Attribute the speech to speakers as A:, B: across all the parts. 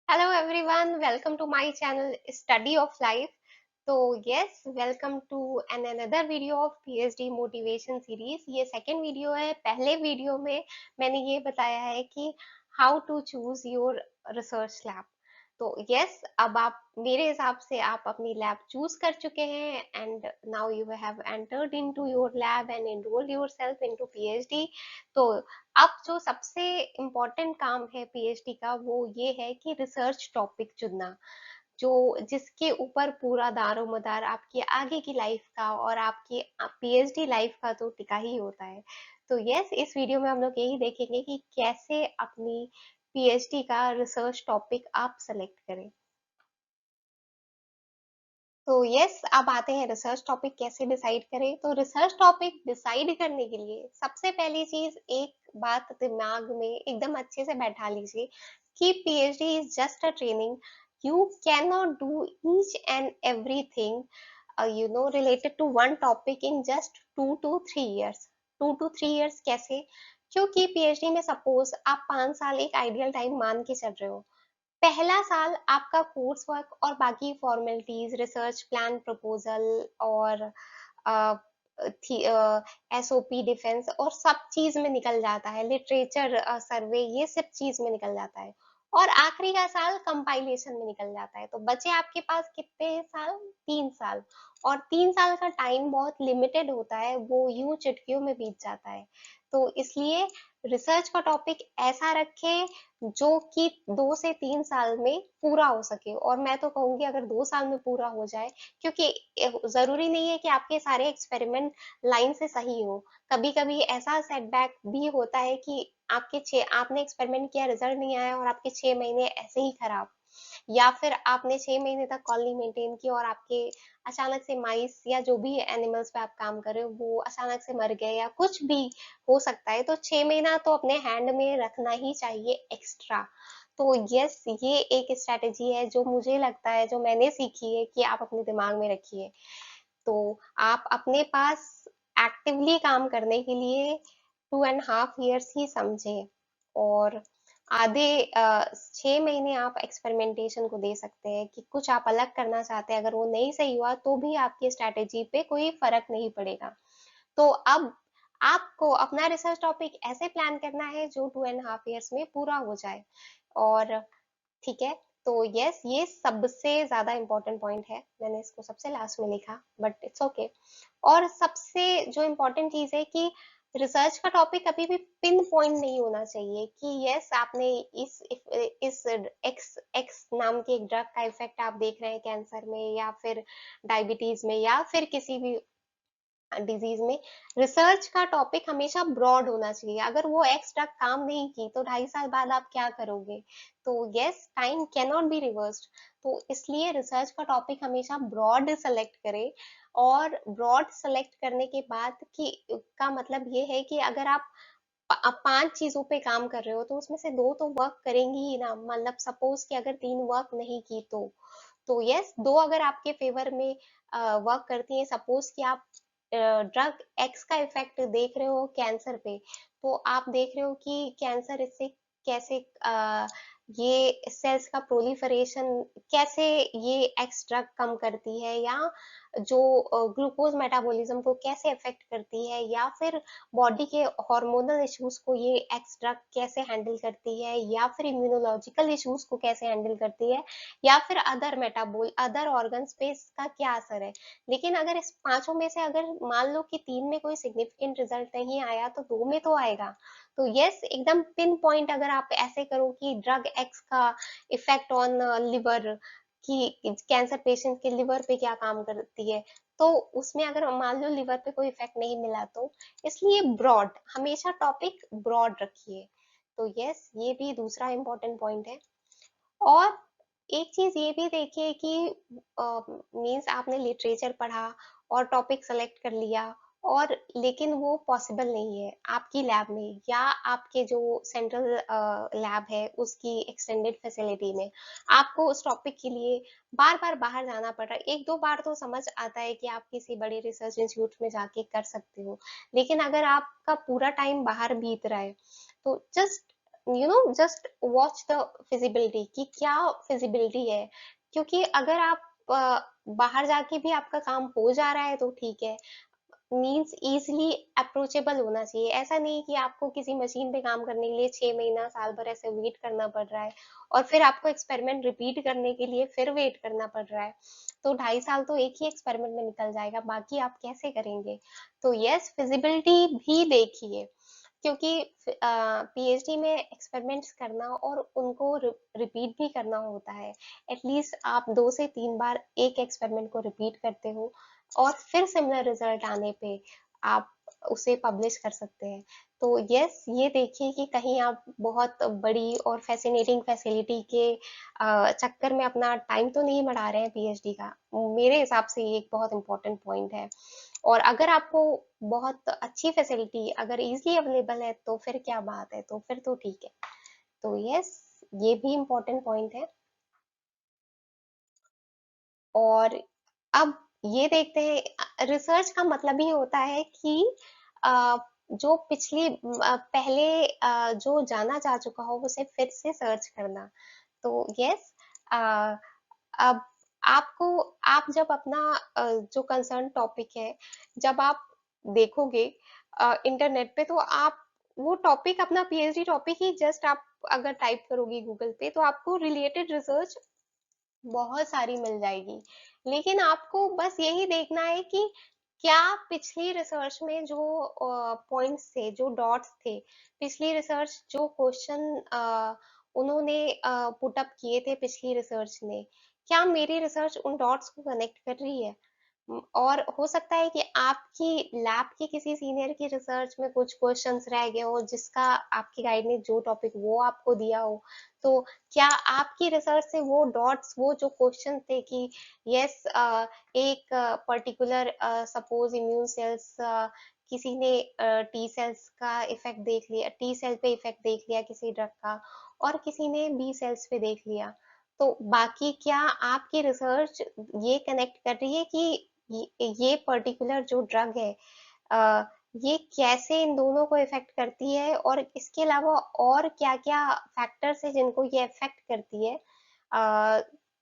A: Hello everyone, welcome to my channel Study of Life. तो yes, welcome to another video of PhD motivation series. ये second video है. पहले video में मैंने ये बताया है कि how to choose your research lab. तो yes, अब आप मेरे हिसाब से आप अपनी लैब चूज कर चुके हैं and now you have entered into your lab and enrolled yourself into PhD. तो अब जो सबसे इम्पोर्टेंट काम है पीएचडी का वो ये है कि रिसर्च टॉपिक चुनना जो जिसके ऊपर पूरा दारोमदार आपकी आगे की लाइफ का और आपकी पीएचडी लाइफ का तो टिका ही होता है। तो यस, इस वीडियो में हम लोग यही देखेंगे कि कैसे अपनी पीएचडी का रिसर्च टॉपिक आप सेलेक्ट करें। तो यस, अब आते हैं रिसर्च टॉपिक कैसे डिसाइड करें। तो रिसर्च टॉपिक डिसाइड करने के लिए सबसे पहली चीज एक बात दिमाग में एकदम अच्छे से बैठा लीजिए कि PhD is just a training. You can not do each and everything related to one topic in just 2 to 3 years। 2 to 3 years कैसे? क्योंकि पीएचडी में सपोज आप 5 साल एक आइडियल टाइम मान के चल रहे हो। पहला साल आपका कोर्स वर्क और बाकी फॉर्मेलिटीज, रिसर्च प्लान प्रपोजल और एसओपी डिफेंस और सब चीज में निकल जाता है, लिटरेचर सर्वे ये सब चीज में निकल जाता है। और आखिरी का साल कंपाइलेशन में निकल जाता है। तो बचे आपके पास कितने साल? 3 साल। और 3 साल का टाइम बहुत लिमिटेड होता है, वो यूं चुटकियों में बीत जाता है। तो इसलिए रिसर्च का टॉपिक ऐसा रखें जो कि 2 से 3 साल में पूरा हो सके। और मैं तो कहूंगी अगर 2 साल में पूरा हो जाए, क्योंकि जरूरी नहीं है कि आपके सारे एक्सपेरिमेंट लाइन से सही हो। कभी कभी ऐसा सेटबैक भी होता है कि आपने एक्सपेरिमेंट किया, रिजल्ट नहीं आया और आपके 6 महीने ऐसे ही खराब। या फिर आपने 6 महीने तक कॉलोनी मेंटेन की और आपके अचानक से माइस या जो भी एनिमल्स पे आप काम कर रहे हो वो अचानक से मर गए या कुछ भी हो सकता है। तो 6 महीना तो अपने हैंड में रखना ही चाहिए एक्स्ट्रा। तो यस, ये एक स्ट्रेटेजी है जो मुझे लगता है, जो मैंने सीखी है कि आप अपने दिमाग में रखिए। तो आप अपने पास एक्टिवली काम करने के लिए 2.5 years ही समझे। और आधे 6 महीने आप एक्सपेरिमेंटेशन को दे सकते हैं कि कुछ आप अलग करना चाहते हैं। अगर वो नहीं सही हुआ तो भी आपकी स्ट्रैटेजी पे कोई फर्क नहीं पड़ेगा। तो अब आपको अपना रिसर्च टॉपिक ऐसे प्लान करना है जो 2.5 years में पूरा हो जाए। और ठीक है, तो यस, ये सबसे ज्यादा इम्पोर्टेंट पॉइंट है। मैंने इसको सबसे लास्ट में लिखा, बट इट्स ओके। और सबसे जो इम्पोर्टेंट चीज है कि रिसर्च का टॉपिक कभी भी पिन पॉइंट नहीं होना चाहिए कि यस आपने इस एक्स एक्स नाम के एक ड्रग का इफेक्ट आप देख रहे हैं कैंसर में या फिर डायबिटीज में या फिर किसी भी डिजीज में। रिसर्च का टॉपिक हमेशा ब्रॉड होना चाहिए। अगर वो एक्स ड्रग काम नहीं की तो 2.5 साल बाद आप क्या करोगे? तो yes, time can not be reversed. तो इसलिए रिसर्च का टॉपिक हमेशा ब्रॉड सेलेक्ट करें। और ब्रॉड सेलेक्ट करने के बाद की का मतलब ये है कि अगर आप 5 चीजों पे काम कर रहे हो तो उसमें से 2 तो वर्क करेंगी ही ना। मतलब सपोज कि अगर 3 वर्क नहीं की तो यस, 2 अगर आपके फेवर में वर्क करती हैं। सपोज कि आप ड्रग एक्स का इफेक्ट देख रहे हो कैंसर पे, तो आप देख रहे हो कि कैंसर इससे कैसे ये सेल्स का प्रोलिफरेशन कैसे ये एक्स ड्रग कम करती है, या जो ग्लूकोज मेटाबॉलिज्म को कैसे अफेक्ट करती है, या फिर बॉडी के हार्मोनल इश्यूज को ये एक्स ड्रग कैसे हैंडल करती है, या फिर इम्यूनोलॉजिकल इश्यूज को कैसे हैंडल करती है, या फिर अदर ऑर्गन्स पे इसका क्या असर है। लेकिन अगर इस पांचों में से अगर मान लो कि 3 में कोई सिग्निफिकेंट रिजल्ट नहीं आया तो 2 में तो आएगा। तो यस, एकदम पिन पॉइंट अगर आप ऐसे करो कि ड्रग एक्स का इफेक्ट ऑन लिवर, कि कैंसर पेशेंट के लिवर पे क्या काम करती है, तो उसमें अगर मान लो लिवर पे कोई इफेक्ट नहीं मिला तो इसलिए ब्रॉड, हमेशा टॉपिक ब्रॉड रखिए। तो यस, ये भी दूसरा इम्पोर्टेंट पॉइंट है। और एक चीज ये भी देखिए कि मीन्स आपने लिटरेचर पढ़ा और टॉपिक सेलेक्ट कर लिया, और लेकिन वो पॉसिबल नहीं है आपकी लैब में या आपके जो सेंट्रल लैब है उसकी एक्सटेंडेड फैसिलिटी में। आपको उस टॉपिक के लिए बार बार बाहर जाना पड़ रहा है। 1-2 बार तो समझ आता है कि आप किसी बड़े रिसर्च इंस्टीट्यूट में जाके कर सकते हो। लेकिन अगर आपका पूरा टाइम बाहर बीत रहा है तो just just watch the feasibility कि क्या फिजिबिलिटी है। क्योंकि अगर आप बाहर जाके भी आपका काम हो जा रहा है तो ठीक है, मीन्स इजिली अप्रोचेबल होना चाहिए। ऐसा नहीं कि आपको किसी मशीन पे काम करने के लिए 6 महीना साल भर ऐसे वेट करना पड़ रहा है और फिर आपको एक्सपेरिमेंट रिपीट करने के लिए फिर वेट करना पड़ रहा है। तो 2.5 साल तो एक ही एक्सपेरिमेंट में निकल जाएगा, बाकी आप कैसे करेंगे। तो यस, फिजिबिलिटी भी देखिए, क्योंकि पीएचडी में एक्सपेरिमेंट्स करना और उनको रिपीट भी करना होता है। एटलीस्ट आप 2 से 3 बार एक एक्सपेरिमेंट को रिपीट करते हो और फिर सिमिलर रिजल्ट आने पे आप उसे पब्लिश कर सकते हैं। तो यस, ये देखिए कि कहीं आप बहुत बड़ी और फैसिनेटिंग फैसिलिटी के चक्कर में अपना टाइम तो नहीं बढ़ा रहे हैं पीएचडी का। मेरे हिसाब से ये एक बहुत इंपॉर्टेंट पॉइंट है। और अगर आपको बहुत अच्छी फैसिलिटी अगर इजीली अवेलेबल है तो फिर क्या बात है, तो फिर तो ठीक है। तो यस, ये भी इम्पोर्टेंट पॉइंट है। और अब ये देखते हैं, रिसर्च का मतलब ही होता है कि जो पहले जो जाना जा चुका हो उसे फिर से सर्च करना। तो यस, अब आपको आप जब अपना जो कंसर्न टॉपिक है, जब आप देखोगे इंटरनेट पे, तो आप वो टॉपिक अपना पीएचडी टॉपिक ही जस्ट आप अगर टाइप करोगी गूगल पे तो आपको रिलेटेड रिसर्च बहुत सारी मिल जाएगी। लेकिन आपको बस यही देखना है कि क्या पिछली रिसर्च में जो पॉइंट्स थे, जो डॉट्स थे, पिछली रिसर्च जो क्वेश्चन उन्होंने पुट अप किए थे पिछली रिसर्च ने, क्या मेरी रिसर्च उन डॉट्स को कनेक्ट कर रही है। और हो सकता है कि आपकी लैब के किसी सीनियर की रिसर्च में कुछ क्वेश्चंस रह गए हो जिसका आपकी गाइड ने जो टॉपिक वो आपको दिया हो। तो क्या आपकी रिसर्च से वो डॉट्स, वो जो क्वेश्चन थे कि यस, एक पर्टिकुलर सपोज इम्यून सेल्स, किसी ने टी सेल्स का इफेक्ट देख लिया, टी सेल पे इफेक्ट देख लिया किसी ड्रग का, और किसी ने बी सेल्स पे देख लिया। तो बाकी क्या आपकी रिसर्च ये कनेक्ट कर रही है कि ये पर्टिकुलर जो ड्रग है, अ, ये कैसे इन दोनों को इफेक्ट करती है, और इसके अलावा और क्या-क्या फैक्टर्स हैं जिनको ये इफेक्ट करती है।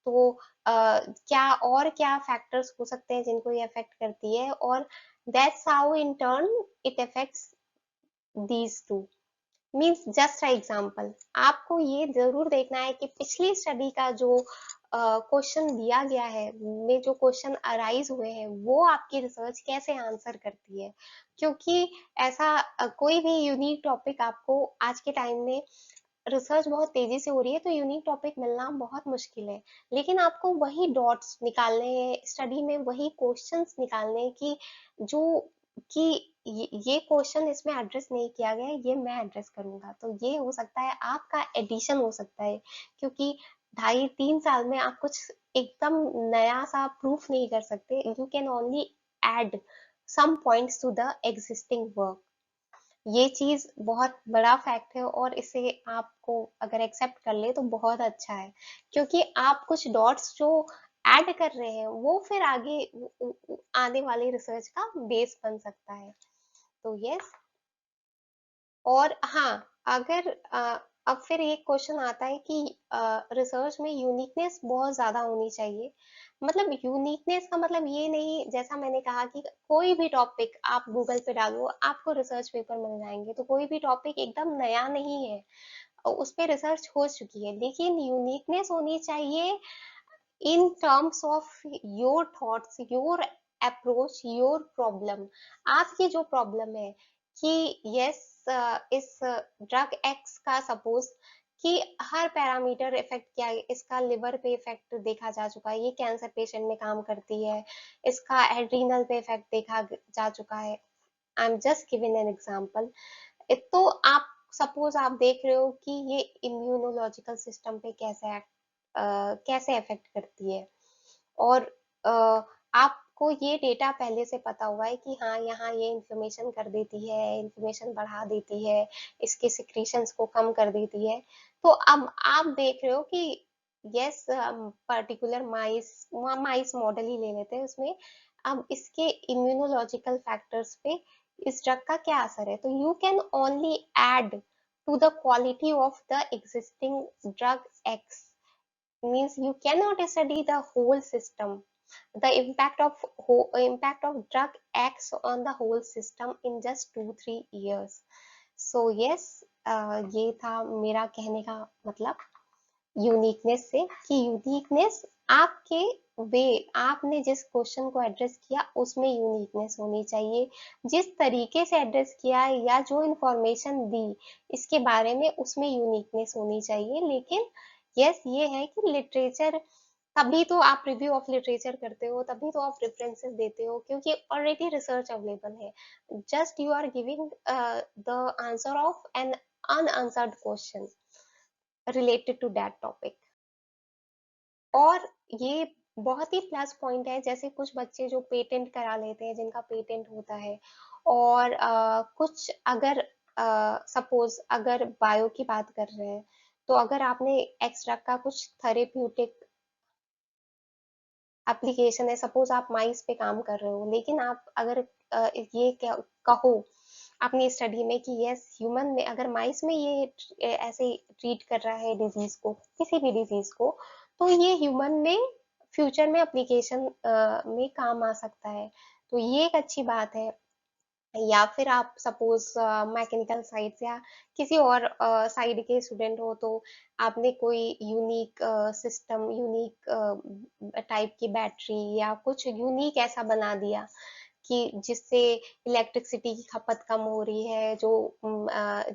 A: तो क्या और क्या फैक्टर्स हो सकते हैं जिनको ये इफेक्ट करती है, और that's how in turn it affects these two. Means just example, आपको ये जरूर देखना है कि पिछली स्टडी का जो क्वेश्चन दिया गया है, में जो क्वेश्चन अराइज हुए हैं, वो आपकी रिसर्च कैसे आंसर करती है। क्योंकि ऐसा कोई भी यूनिक टॉपिक आपको आज के टाइम में, रिसर्च बहुत तेजी से हो रही है तो यूनिक टॉपिक मिलना बहुत मुश्किल है। लेकिन आपको वही डॉट्स निकालने हैं, स्टडी में वही क्वेश्चंस निकालने हैं कि जो कि ये क्वेश्चन इसमें एड्रेस नहीं किया गया है, ये मैं एड्रेस करूंगा। तो ये हो सकता है आपका एडिशन हो सकता है, क्योंकि 2.5-3 साल में आप कुछ एकदम नया सा प्रूफ नहीं कर सकते। You can only add some points to the existing work. ये चीज बहुत बड़ा फैक्ट है, और इसे आपको अगर एक्सेप्ट कर ले तो बहुत अच्छा है, क्योंकि आप कुछ डॉट्स जो ऐड कर रहे हैं वो फिर आगे आने वाली रिसर्च का बेस बन सकता है। तो यस। और हाँ, अगर अब फिर एक क्वेश्चन आता है कि रिसर्च में यूनिकनेस बहुत ज्यादा होनी चाहिए। मतलब यूनिकनेस का मतलब ये नहीं, जैसा मैंने कहा कि कोई भी टॉपिक आप गूगल पे डालो आपको रिसर्च पेपर मिल जाएंगे, तो कोई भी टॉपिक एकदम नया नहीं है, उस पे रिसर्च हो चुकी है। लेकिन यूनिकनेस होनी चाहिए in terms of your thoughts, your approach, your problem. आपकी जो प्रॉब्लम है कि यस, इस ड्रग एक्स का सपोज कि हर पैरामीटर इफेक्ट किया है, इसका लिवर पे इफेक्ट देखा जा चुका है, ये कैंसर पेशेंट में काम करती है, इसका एड्रीनल पे इफेक्ट देखा जा चुका है। I am just giving an example. तो आप सपोज आप देख रहे हो कि ये इम्यूनोलॉजिकल सिस्टम पे कैसे अफेक्ट करती है, और अ, आपको ये डेटा पहले से पता हुआ है कि हाँ, यहाँ ये इन्फ्लेमेशन कर देती है, इन्फ्लेमेशन बढ़ा देती है, इसके सिक्रीशंस को कम कर देती है। तो अब आप देख रहे हो कि यस, पर्टिकुलर माइस मॉडल ही ले लेते हैं, उसमें अब इसके इम्यूनोलॉजिकल फैक्टर्स पे इस ड्रग का क्या असर है। तो you can only add to the quality of the existing drug X. Means you cannot study the whole system, the impact of drug X on the whole system in just 2-3 years. So yes, ये था मेरा कहने का मतलब uniqueness से, कि uniqueness आपके वे, आपने जिस क्वेश्चन को एड्रेस किया उसमें यूनिकनेस होनी चाहिए, जिस तरीके से एड्रेस किया या जो इंफॉर्मेशन दी इसके बारे में उसमें यूनिकनेस होनी चाहिए। लेकिन यस ये है कि लिटरेचर, तभी तो आप रिव्यू ऑफ लिटरेचर करते हो, तभी तो आप रेफरेंसेस देते हो, क्योंकि ऑलरेडी रिसर्च अवेलेबल है। Just you are giving the answer of an unanswered question related to that topic. और ये बहुत ही प्लस पॉइंट है, जैसे कुछ बच्चे जो पेटेंट करा लेते हैं, जिनका पेटेंट होता है, और कुछ अगर सपोज अगर बायो की बात कर रहे हैं, तो अगर आपने एक्सट्रा का कुछ थेरेप्यूटिक एप्लीकेशन है, सपोज आप माइस पे काम कर रहे हो, लेकिन आप अगर ये कहो अपनी स्टडी में कि यस ह्यूमन में अगर माइस में ये ऐसे ट्रीट कर रहा है डिजीज को, किसी भी डिजीज को, तो ये ह्यूमन में फ्यूचर में एप्लीकेशन में काम आ सकता है। तो ये एक अच्छी बात है। या फिर आप सपोज मैकेनिकल साइड से या किसी और साइड के स्टूडेंट हो, तो आपने कोई यूनिक सिस्टम, यूनिक टाइप की बैटरी या कुछ यूनिक ऐसा बना दिया कि जिससे इलेक्ट्रिसिटी की खपत कम हो रही है, जो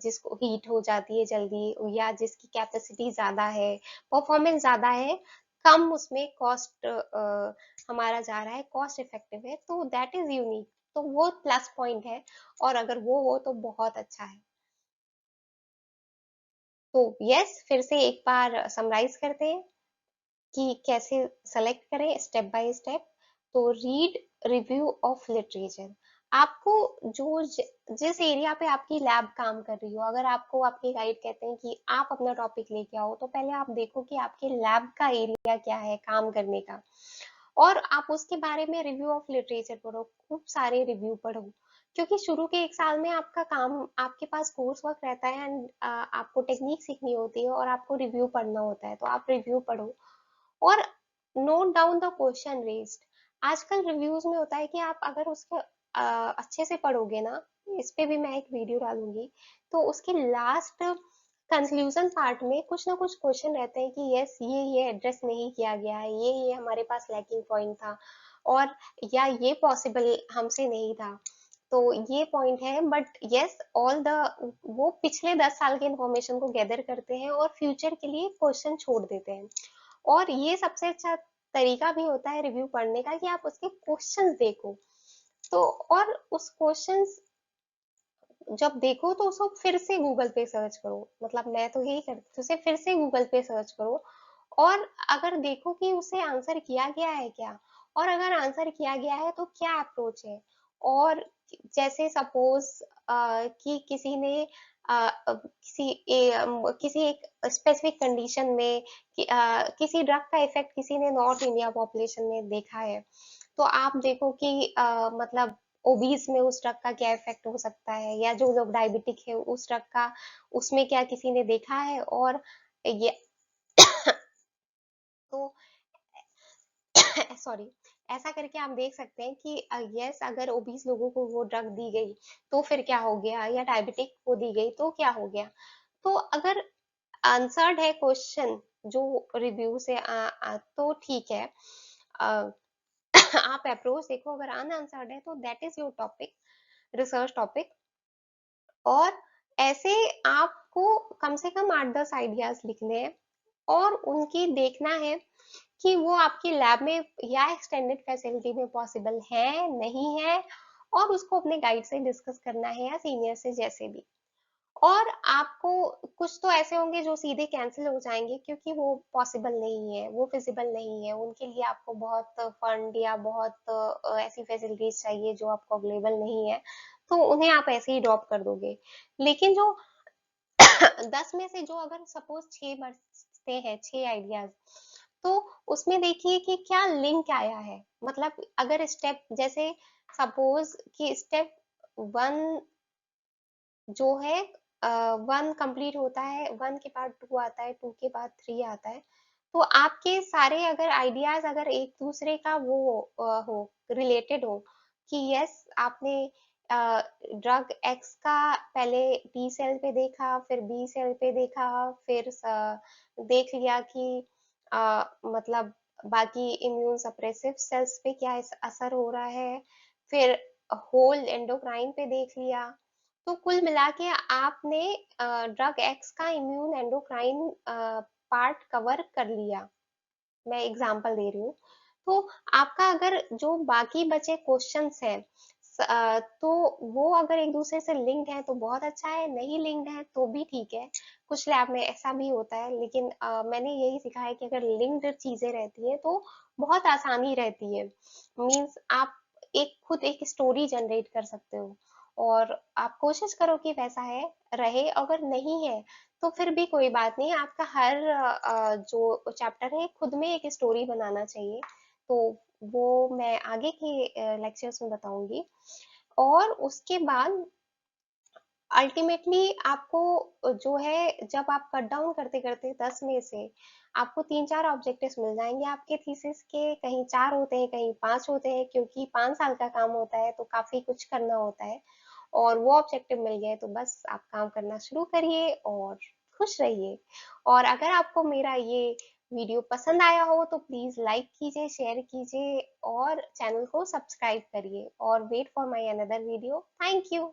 A: जिसको हीट हो जाती है जल्दी, या जिसकी कैपेसिटी ज्यादा है, परफॉर्मेंस ज्यादा है, कम उसमें कॉस्ट हमारा जा रहा है, कॉस्ट इफेक्टिव है, तो दैट इज यूनिक। तो वो प्लस पॉइंट है, और अगर वो हो तो बहुत अच्छा है। तो यस फिर से एक बार समराइज करते हैं कि कैसे सेलेक्ट करें स्टेप बाय स्टेप। तो रीड रिव्यू ऑफ लिटरेचर। आपको जो जिस एरिया पे आपकी लैब काम कर रही हो, अगर आपको आपके गाइड कहते हैं कि आप अपना टॉपिक लेके आओ, तो पहले आप देखो कि आपके लैब का एरिया क्या है काम करने का, और आप उसके बारे में रिव्यू ऑफ लिटरेचर पढ़ो, खूब सारे रिव्यू पढ़ो, क्योंकि शुरू के 1 साल में आपका काम, आपके पास कोर्स वर्क रहता है, एंड आपको टेक्निक सीखनी होती है और आपको रिव्यू पढ़ना होता है, तो आप रिव्यू पढ़ो और note down the question raised. आजकल रिव्यूज में होता है कि आप अगर उसके अच्छे से पढ़ोगे ना, इस पे भी मैं एक वीडियो डालूंगी, तो उसके लास्ट कंक्लूजन पार्ट में कुछ ना कुछ क्वेश्चन रहते हैं कि यस ये एड्रेस नहीं किया गया है, ये हमारे पास लैकिंग पॉइंट था, और या ये पॉसिबल हमसे नहीं था, तो ये पॉइंट है। बट यस ऑल द, वो पिछले 10 साल के इंफॉर्मेशन को गैदर करते हैं और फ्यूचर के लिए क्वेश्चन छोड़ देते हैं। और ये सबसे अच्छा तरीका भी होता है रिव्यू पढ़ने का, कि आप उसके क्वेश्चंस देखो, तो और उस क्वेश्चंस जब देखो तो उसको फिर से गूगल पे सर्च करो, मतलब मैं तो यही करती हूँ, उसे फिर से गूगल पे सर्च करो, और अगर देखो कि उसे आंसर किया गया है क्या, और अगर आंसर किया गया है तो क्या अप्रोच है। और जैसे सपोज कि किसी ने किसी एक स्पेसिफिक कंडीशन में किसी ड्रग का इफेक्ट किसी ने नॉर्थ इंडिया पॉपुलेशन में देखा है, तो आप देखो कि मतलब ओबीज में उस ड्रग का क्या इफेक्ट हो सकता है, या जो लोग डायबिटिक है उस ड्रग का उसमें क्या किसी ने देखा है। और ये तो सॉरी, ऐसा करके आप देख सकते हैं कि यस अगर ओबीस लोगों को वो ड्रग दी गई तो फिर क्या हो गया, या डायबिटिक को दी गई तो क्या हो गया। तो अगर आंसर्ड है क्वेश्चन जो रिव्यू से तो ठीक है, अ, आप अप्रोच देखो, अगर अनआंसर्ड है तो that is your topic, research topic. और ऐसे आपको कम से कम 8-10 आइडियाज लिखने हैं, और उनकी देखना है कि वो आपकी लैब में या एक्सटेंडेड फैसिलिटी में पॉसिबल है नहीं है, और उसको अपने गाइड से डिस्कस करना है या सीनियर से, जैसे भी। और आपको कुछ तो ऐसे होंगे जो सीधे कैंसिल हो जाएंगे, क्योंकि वो पॉसिबल नहीं है, वो फिजिबल नहीं है, उनके लिए आपको बहुत फंड या बहुत ऐसी फैसिलिटीज चाहिए जो आपको अवेलेबल नहीं है, तो उन्हें आप ऐसे ही ड्रॉप कर दोगे। लेकिन जो 10 में से जो अगर सपोज 6 बचते हैं, 6 आइडियाज, तो उसमें देखिए कि क्या लिंक आया है, मतलब अगर स्टेप जैसे सपोज कि स्टेप 1 जो है 1 कंप्लीट होता है, 1 के बाद 2 आता है, 2 के बाद 3 आता है। तो आपके सारे अगर आइडियाज़ अगर एक-दूसरे का वो हो रिलेटेड हो कि यस आपने ड्रग एक्स का पहले टी सेल पे देखा, फिर बी सेल पे देखा, फिर देख लिया कि मतलब बाकी इम्यून सप्रेसिव सेल्स पे क्या असर हो रहा है, फिर होल एंडोक्राइन पे देख लिया। तो कुल मिला के आपने ड्रग एक्स का इम्यून एंडोक्राइन पार्ट कवर कर लिया। मैं एग्जांपल दे रही हूँ। तो आपका अगर जो बाकी बचे क्वेश्चंस हैं तो वो अगर एक दूसरे से लिंक्ड है तो बहुत अच्छा है, नहीं लिंक्ड है तो भी ठीक है। कुछ लैब में ऐसा भी होता है, लेकिन मैंने यही सीखा है कि अगर लिंक्ड चीजें रहती है तो बहुत आसानी रहती है। मीन्स आप एक खुद एक स्टोरी जनरेट कर सकते हो, और आप कोशिश करो कि वैसा है रहे। अगर नहीं है तो फिर भी कोई बात नहीं, आपका हर जो चैप्टर है खुद में एक स्टोरी बनाना चाहिए। तो वो मैं आगे के लेक्चर्स में बताऊंगी। और उसके बाद अल्टीमेटली आपको जो है जब आप कट डाउन करते करते 10 में से आपको 3-4 ऑब्जेक्टिव्स मिल जाएंगे आपके थीसिस के, कहीं 4 होते हैं कहीं 5 होते हैं, क्योंकि 5 साल का काम होता है तो काफी कुछ करना होता है। और वो ऑब्जेक्टिव मिल गए तो बस आप काम करना शुरू करिए और खुश रहिए। और अगर आपको मेरा ये वीडियो पसंद आया हो तो प्लीज लाइक कीजिए, शेयर कीजिए और चैनल को सब्सक्राइब करिए। और wait for my another video. Thank you.